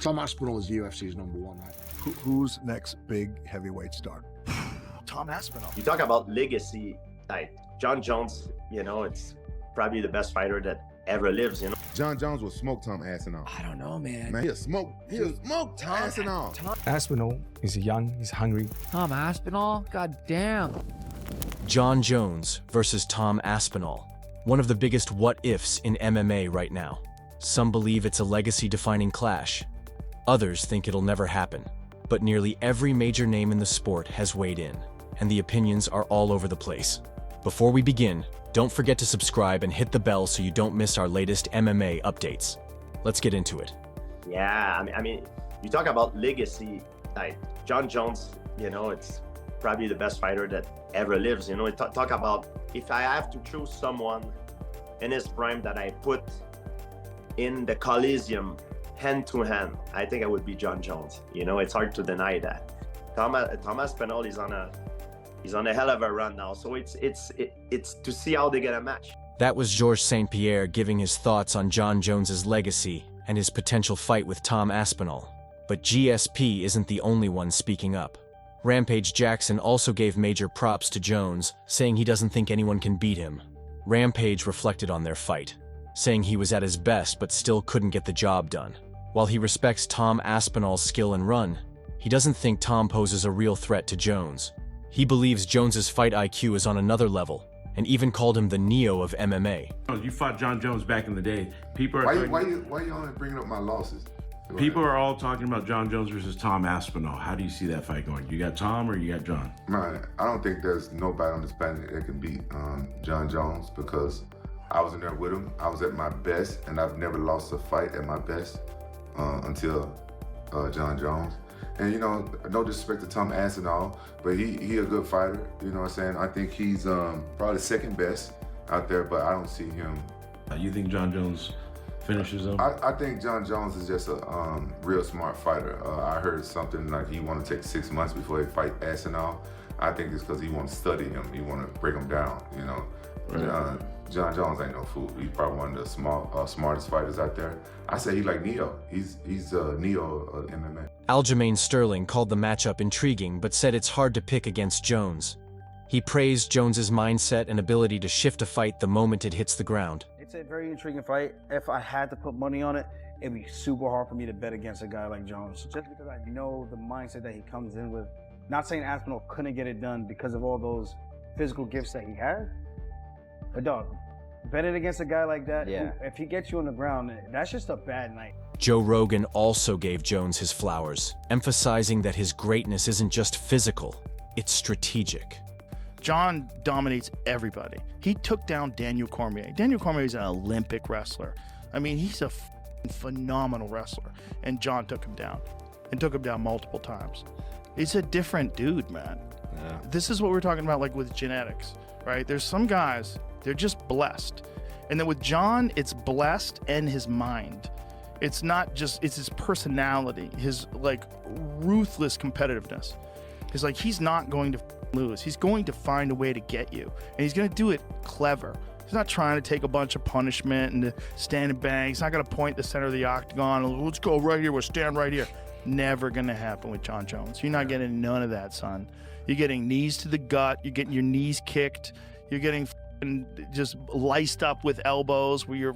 Tom Aspinall is UFC's #1, right? Who's next big heavyweight star? Tom Aspinall. You talk about legacy, like Jon Jones, it's probably the best fighter that ever lives, Jon Jones will smoke Tom Aspinall. I don't know, man. Man, he'll smoke Tom Aspinall. Aspinall, he's young, he's hungry. Tom Aspinall? God damn. Jon Jones versus Tom Aspinall, one of the biggest what-ifs in MMA right now. Some believe it's a legacy-defining clash. Others think it'll never happen. But nearly every major name in the sport has weighed in, and the opinions are all over the place. Before we begin, don't forget to subscribe and hit the bell so you don't miss our latest MMA updates. Let's get into it. Yeah, I mean, you talk about legacy, like Jon Jones, it's probably the best fighter that ever lives. Talk about if I have to choose someone in his prime that I put in the Coliseum hand to hand, I think it would be Jon Jones. It's hard to deny that. Tom Aspinall is on a hell of a run now, so it's to see how they get a match. That was Georges St-Pierre giving his thoughts on Jon Jones's legacy and his potential fight with Tom Aspinall. But GSP isn't the only one speaking up. Rampage Jackson also gave major props to Jones, saying he doesn't think anyone can beat him. Rampage reflected on their fight, saying he was at his best but still couldn't get the job done. While he respects Tom Aspinall's skill and run, he doesn't think Tom poses a real threat to Jones. He believes Jones's fight IQ is on another level, and even called him the Neo of MMA. You fought Jon Jones back in the day. People are Why you only bringing up my losses? People are all talking about Jon Jones versus Tom Aspinall. How do you see that fight going? You got Tom or you got Jon? Man, I don't think there's nobody on this planet that can beat Jon Jones because I was in there with him. I was at my best, and I've never lost a fight at my best until Jon Jones. And no disrespect to Tom Aspinall, but he a good fighter. You know what I'm saying? I think he's probably second best out there, but I don't see him. You think Jon Jones finishes him? I think Jon Jones is just a real smart fighter. I heard something like he want to take 6 months before he fight Aspinall. I think it's because he want to study him. He want to break him down. Right. Jon Jones ain't no fool. He's probably one of the smartest fighters out there. I say he like Neo. He's Neo of MMA. Aljamain Sterling called the matchup intriguing but said it's hard to pick against Jones. He praised Jones's mindset and ability to shift a fight the moment it hits the ground. It's a very intriguing fight. If I had to put money on it, it'd be super hard for me to bet against a guy like Jones. Just because I know the mindset that he comes in with. Not saying Aspinall couldn't get it done because of all those physical gifts that he has. But dog, betting against a guy like that, if he gets you on the ground, that's just a bad night. Joe Rogan also gave Jones his flowers, emphasizing that his greatness isn't just physical, it's strategic. Jon dominates everybody. He took down Daniel Cormier. Daniel Cormier is an Olympic wrestler. I mean, he's a phenomenal wrestler. And Jon took him down, and took him down multiple times. He's a different dude, man. Yeah. This is what we're talking about, like with genetics, right? There's some guys, they're just blessed. And then with Jon, it's blessed and his mind. It's not just, it's his personality, his ruthless competitiveness. It's like, he's not going to lose. He's going to find a way to get you. And he's going to do it clever. He's not trying to take a bunch of punishment and to stand and bang. He's not going to point the center of the octagon and let's go right here, we'll stand right here. Never going to happen with Jon Jones. You're not getting none of that, son. You're getting knees to the gut. You're getting your knees kicked. You're getting just laced up with elbows where your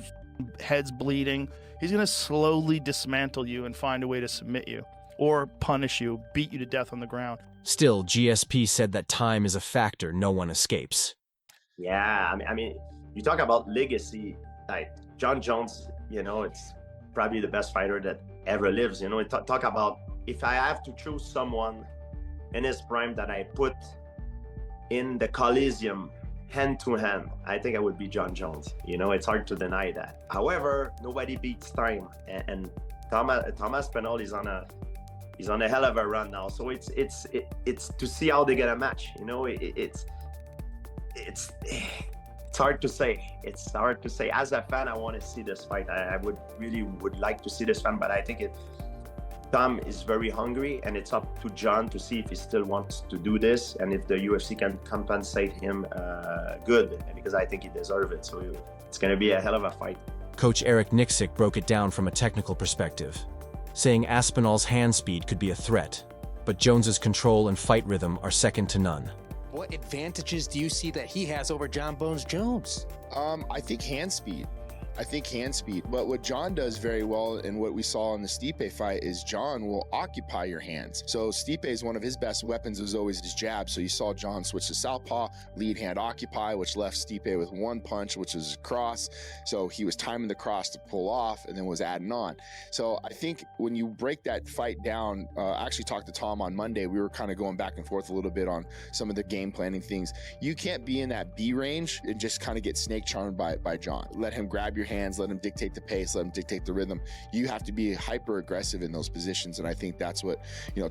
head's bleeding. He's going to slowly dismantle you and find a way to submit you or punish you, beat you to death on the ground. Still, GSP said that time is a factor no one escapes. Yeah, I mean, you talk about legacy, like Jon Jones, it's probably the best fighter that ever lives. Talk about if I have to choose someone in his prime that I put in the Coliseum hand to hand, I think it would be Jon Jones. It's hard to deny that. However, nobody beats time, and Tom Aspinall is on a hell of a run now. So it's to see how they get a match. It's hard to say. It's hard to say. As a fan, I want to see this fight. I would like to see this fight, but I think Tom is very hungry, and it's up to Jon to see if he still wants to do this and if the UFC can compensate him good, because I think he deserves it. So it's going to be a hell of a fight. Coach Eric Nixick broke it down from a technical perspective. saying Aspinall's hand speed could be a threat, but Jones's control and fight rhythm are second to none. What advantages do you see that he has over Jon Bones Jones? I think hand speed. But what Jon does very well, and what we saw in the Stipe fight, is Jon will occupy your hands. So Stipe's one of his best weapons was always his jab. So you saw Jon switch to southpaw, lead hand occupy, which left Stipe with one punch, which was cross. So he was timing the cross to pull off and then was adding on. So I think when you break that fight down, I actually talked to Tom on Monday. We were kind of going back and forth a little bit on some of the game planning things. You can't be in that B range and just kind of get snake charmed by Jon. Let him grab your hands, let him dictate the pace, let him dictate the rhythm. You have to be hyper aggressive in those positions, and I think that's what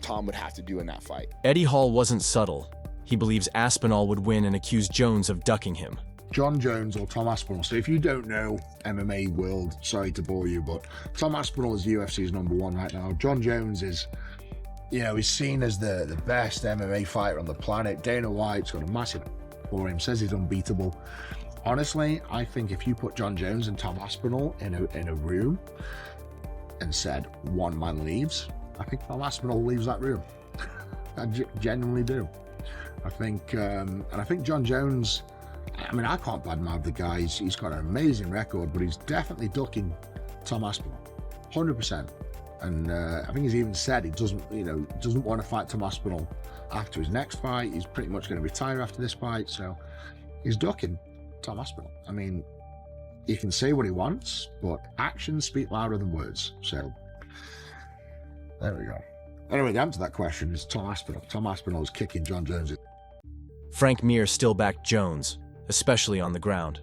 Tom would have to do in that fight. Eddie Hall wasn't subtle. He believes Aspinall would win and accuse Jones of ducking him. Jon Jones or Tom Aspinall. So if you don't know MMA world, sorry to bore you, but Tom Aspinall is UFC's #1 right now. Jon Jones is, he's seen as the best MMA fighter on the planet. Dana White's got a massive for him, says he's unbeatable. Honestly, I think if you put Jon Jones and Tom Aspinall in a room and said one man leaves, I think Tom Aspinall leaves that room. I genuinely do. I think Jon Jones, I can't badmouth the guy. He's got an amazing record, but he's definitely ducking Tom Aspinall, 100%. And I think he's even said he doesn't want to fight Tom Aspinall after his next fight. He's pretty much going to retire after this fight, so he's ducking Tom Aspinall. He can say what he wants, but actions speak louder than words. So there we go. Anyway, the answer to that question is Tom Aspinall. Tom Aspinall is kicking Jon Jones. Frank Mir still backed Jones, especially on the ground.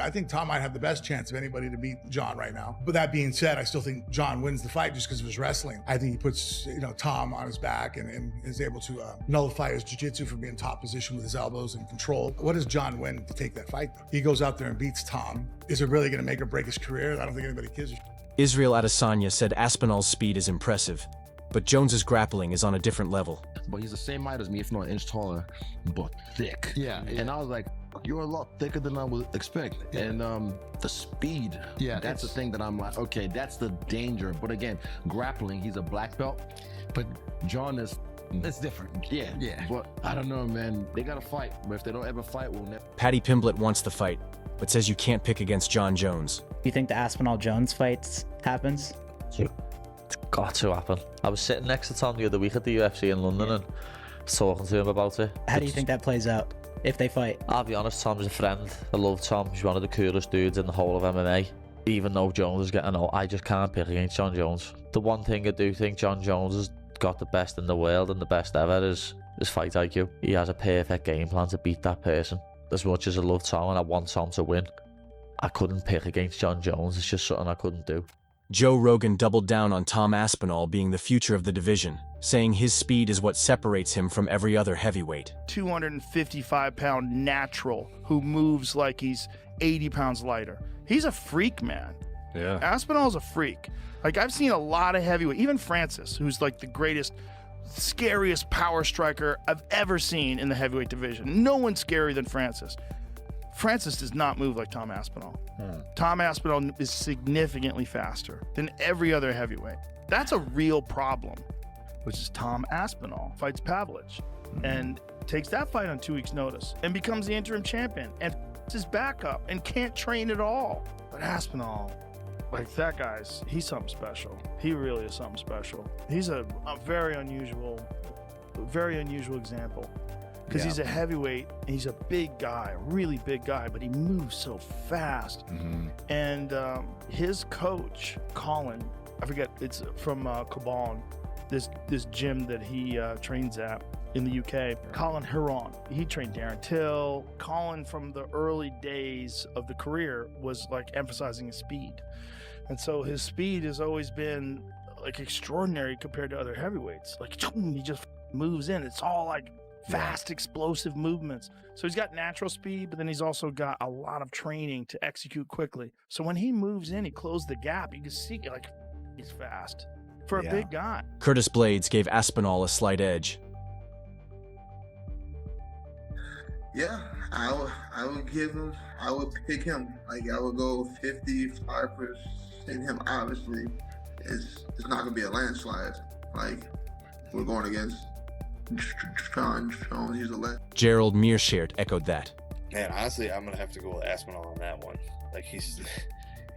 I think Tom might have the best chance of anybody to beat Jon right now. But that being said, I still think Jon wins the fight just because of his wrestling. I think he puts, Tom on his back and is able to nullify his jiu-jitsu from being top position with his elbows and control. What does Jon win to take that fight? He goes out there and beats Tom. Is it really going to make or break his career? I don't think anybody gives a shit. Israel Adesanya said Aspinall's speed is impressive, but Jones's grappling is on a different level. But he's the same height as me, if not an inch taller, but thick. Yeah. And I was like, you're a lot thicker than I would expect. Yeah. And the speed, that's the thing that I'm like, okay, that's the danger. But again, grappling, he's a black belt, but Jon is, it's different. Yeah. But I don't know, man. They got to fight. But if they don't ever fight, we'll never. Paddy Pimblett wants the fight, but says you can't pick against Jon Jones. Do you think the Aspinall-Jones fight happens? It's got to happen. I was sitting next to Tom the other week at the UFC in London and talking to him about it. How do you think that plays out if they fight? I'll be honest, Tom's a friend. I love Tom. He's one of the coolest dudes in the whole of MMA. Even though Jones is getting old, I just can't pick against Jon Jones. The one thing I do think Jon Jones has got the best in the world and the best ever is his fight IQ. He has a perfect game plan to beat that person. As much as I love Tom and I want Tom to win, I couldn't pick against Jon Jones. It's just something I couldn't do. Joe Rogan doubled down on Tom Aspinall being the future of the division, saying his speed is what separates him from every other heavyweight. 255-pound natural who moves like he's 80 pounds lighter. He's a freak, man. Yeah. Aspinall's a freak. Like, I've seen a lot of heavyweight, even Francis, who's like the greatest, scariest power striker I've ever seen in the heavyweight division. No one's scarier than Francis. Francis does not move like Tom Aspinall. Tom Aspinall is significantly faster than every other heavyweight. That's a real problem, which is Tom Aspinall fights Pavlich and takes that fight on 2 weeks' notice and becomes the interim champion and his backup and can't train at all. But Aspinall, like that guy's, he's something special. He really is something special. He's a very unusual example. Because he's a heavyweight, and he's a big guy, a really big guy, but he moves so fast. And his coach, Colin, I forget, it's from Cabon, this gym that he trains at in the UK. Colin Huron, he trained Darren Till. Colin, from the early days of the career, was like emphasizing his speed. And so his speed has always been like extraordinary compared to other heavyweights. Like, he just moves in. It's all like fast, explosive movements. So he's got natural speed, but then he's also got a lot of training to execute quickly. So when he moves in, he closes the gap. You can see, like, he's fast for a big guy. Curtis Blades gave Aspinall a slight edge. Yeah, I would pick him. Like, I would go 55% him, obviously. it's not gonna be a landslide. Like, we're going against Jon Jones. He's a legend. Gerald Mearshart echoed that. Man, honestly, I'm gonna have to go with Aspinall on that one. Like, he's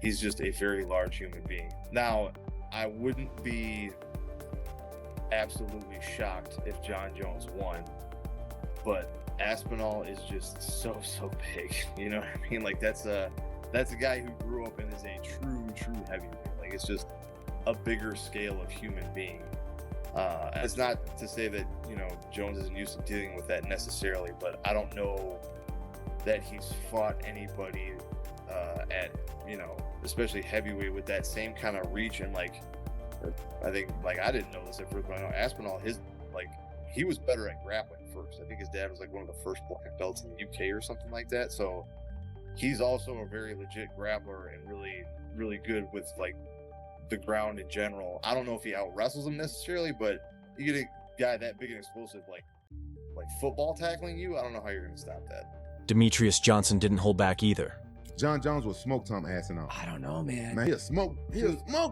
just a very large human being. Now, I wouldn't be absolutely shocked if Jon Jones won, but Aspinall is just so big. You know what I mean? Like, that's a guy who grew up and is a true heavyweight. Like, it's just a bigger scale of human being. It's not to say that, you know, Jones isn't used to dealing with that necessarily, but I don't know that he's fought anybody at, you know, especially heavyweight with that same kind of reach. And like, I think, like, I didn't know this at first, but I know Aspinall, he was better at grappling first. I think his dad was like one of the first black belts in the UK or something like that. So he's also a very legit grappler and really good with like the ground in general. I don't know if he out wrestles him necessarily, but you get a guy that big and explosive, like football tackling you, I don't know how you're going to stop that. Demetrious Johnson didn't hold back either. Jon Jones will smoke Tom Aspinall. I don't know, man. Man, he'll smoke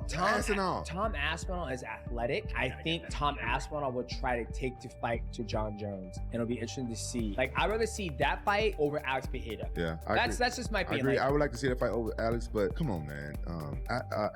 Tom Aspinall. Tom Aspinall is athletic. I think Tom Aspinall would try to take the fight to Jon Jones, and it'll be interesting to see. Like, I'd rather see that fight over Alex Pereira. Yeah, that's just my opinion. I agree. Like, I would like to see that fight over Alex, but come on, man.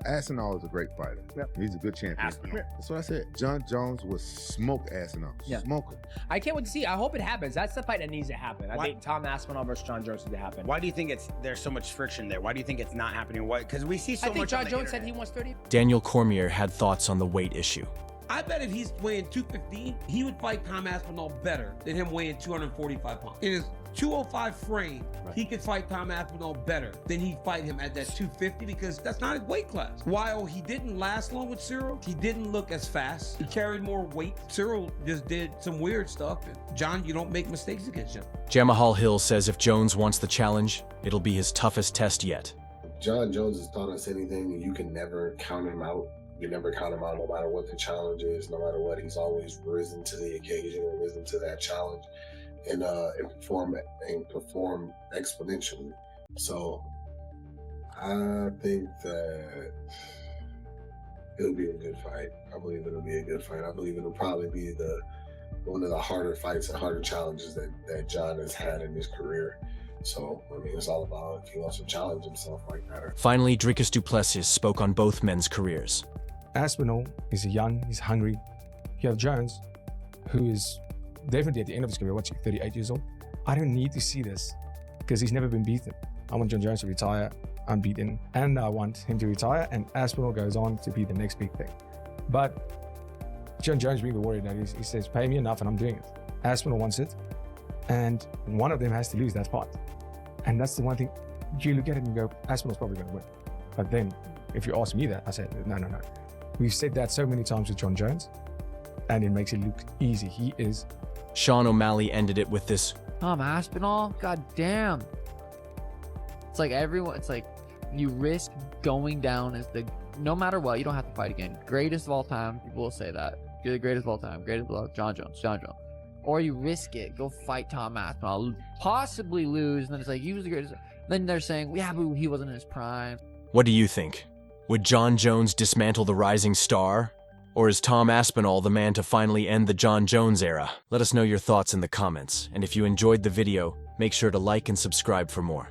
Aspinall is a great fighter. Yep. He's a good champion. Aspinall. That's what I said. Jon Jones will smoke Aspinall. Yeah. Smoke him. I can't wait to see. I hope it happens. That's the fight that needs to happen. I think Tom Aspinall versus Jon Jones needs to happen. Why do you think there's so much friction there? Why do you think it's not happening? Why? Because we see so much. I think Jon on the Jones said internet. he wants 30. Daniel Cormier had thoughts on the weight issue. I bet if he's weighing 215, he would fight Tom Aspinall better than him weighing 245 pounds. In his 205 frame, he could fight Tom Aspinall better than he'd fight him at that 250 because that's not his weight class. While he didn't last long with Cyril, he didn't look as fast. He carried more weight. Cyril just did some weird stuff. And Jon, you don't make mistakes against him. Jamahal Hill says if Jones wants the challenge, it'll be his toughest test yet. Jon Jones has taught us anything. You can never count him out. You never count him out no matter what the challenge is, no matter what. He's always risen to the occasion and risen to that challenge and perform exponentially. So I think that it'll be a good fight. I believe it'll be a good fight. I believe it'll probably be one of the harder fights and harder challenges that Jon has had in his career. So, I mean, it's all about if he wants to challenge himself like that. Finally, Dricus du Plessis spoke on both men's careers. Aspinall is young, he's hungry. You have Jones, who is definitely at the end of his career, 38 years old. I don't need to see this because he's never been beaten. I want Jon Jones to retire unbeaten, and I want him to retire, and Aspinall goes on to be the next big thing. But Jon Jones being the warrior that he says, pay me enough and I'm doing it. Aspinall wants it, and one of them has to lose that fight. And that's the one thing, you look at it and you go, Aspinall's probably going to win. But then, if you ask me that, I said, no. We've said that so many times with Jon Jones, and it makes it look easy. He is. Sean O'Malley ended it with this. Tom Aspinall? God damn. It's like you risk going down as no matter what, you don't have to fight again. Greatest of all time, people will say that. You're the greatest of all time, greatest of all time, Jon Jones. Or you risk it, go fight Tom Aspinall, possibly lose, and then it's like, he was the greatest. Then they're saying, yeah, but he wasn't in his prime. What do you think? Would Jon Jones dismantle the rising star? Or is Tom Aspinall the man to finally end the Jon Jones era? Let us know your thoughts in the comments, and if you enjoyed the video, make sure to like and subscribe for more.